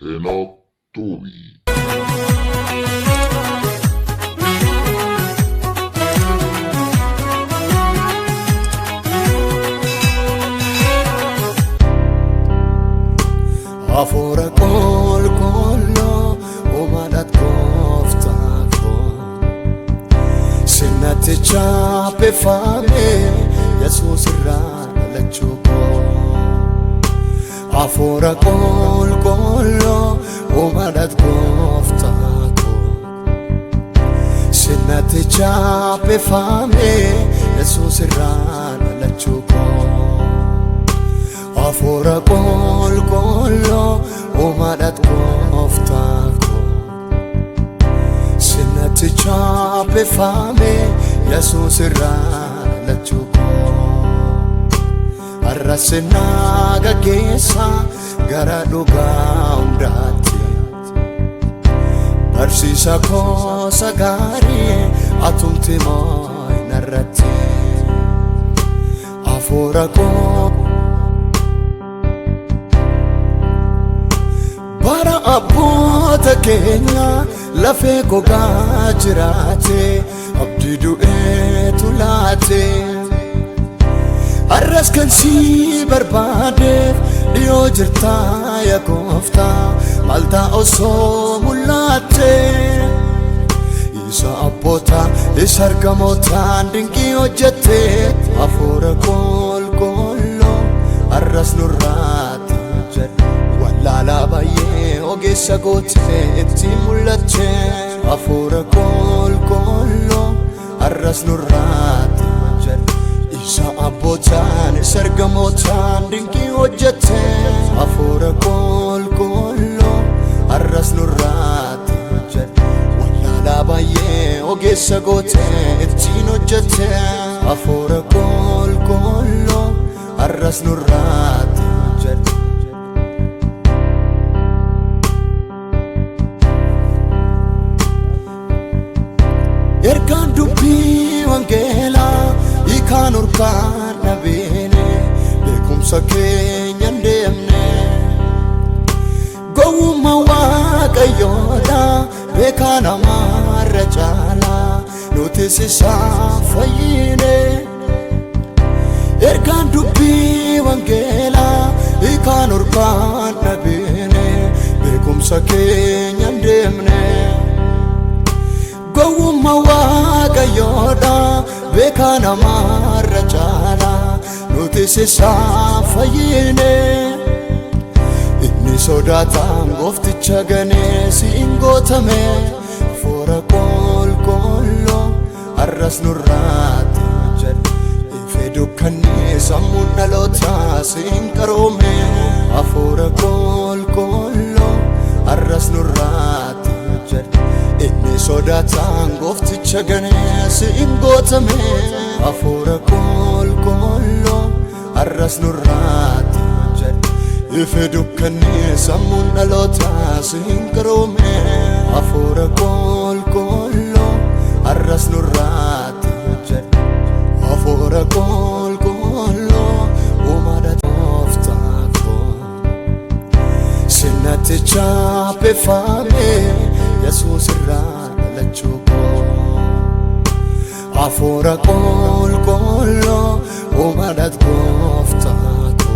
Enoch Tobi. Afura kol kollo umadat koftako Sinnati chape fame Jesus irralachuko Afura kol kollo umadat koftako Sinnati chape fame Jesus irralachuko Afura kol kollo umadat koftako Sinnati chape fame Jesus irralachuko Arrasena gaggeessa gara dhugaa hundaatti Barsiisa koo sagaarii atumti moo'inarratti Afura koo Bara abboota keenya lafee gogaa jiraate abdii du'eetu laate Arras kan si barbaadeef dhiyoo jirtaa yaa gooftaa maaltaa osoo mul'atte Isa abboota isa argamootaan dinqii hojjette Afura kol kollo arras nurraatti jedhe Wallaalaa baay'ee ogeessa gootee itti mul'atte Afura kol kollo arras nurraatti jedhe Isa abbootaan isa argamootaan dinqii hojjette Afura kol kollo arras nurraatti jedhe Wallaalaa baay'ee ogeessa gootee ittiin hojjette Afura kol kollo arras nurraatti jedhe Ergaan dubbii wangeelaa hiikaan urgaan dhabeene beekumsa keenya hin deemne Gowwummaa Waaqayyoodha beekaa namaarra caalaa nutis isaa fayyine Ergaan dubbii wangeelaa hiikaan urgaan dhabeene beekumsa keenya hin deemne Gowwummaa Waaqayyoodha beekaa namaarra caalaa nutis isaa fayyine Inni sodaataan goofticha ganee siin gootame Afura kol kollo arras nurraatti jedhe Ife dukkanni sammuun dhalootaa siin qaroome Afura kol kollo arras nurraatti jedhe Inni sodaataan goofticha ganee siin gootame Afura kol kollo arras nurraatti jedhe Ife dukkanni sammuun dhalootaa siin qaroome Afura kol kollo arras nurraatti jedhe Afura kol kollo umadat koftako Sinnati chape fame Jesus irralachuko Afura kol kollo umadat koftako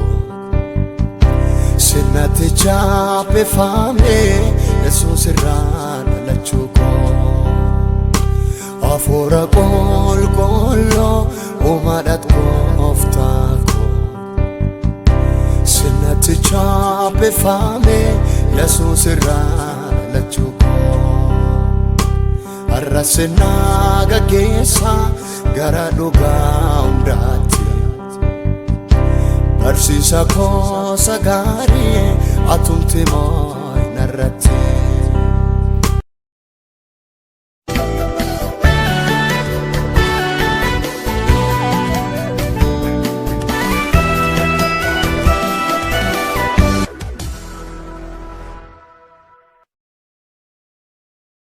Sinnati chape fame Jesus irralachuko Afura kol kollo umadat koftako Sinnati chape fame Jesus irralachuko Arrasena gaggeessa gara dhugaa hundaatti Barsiisa koo sagaarii atumti moo'inarratti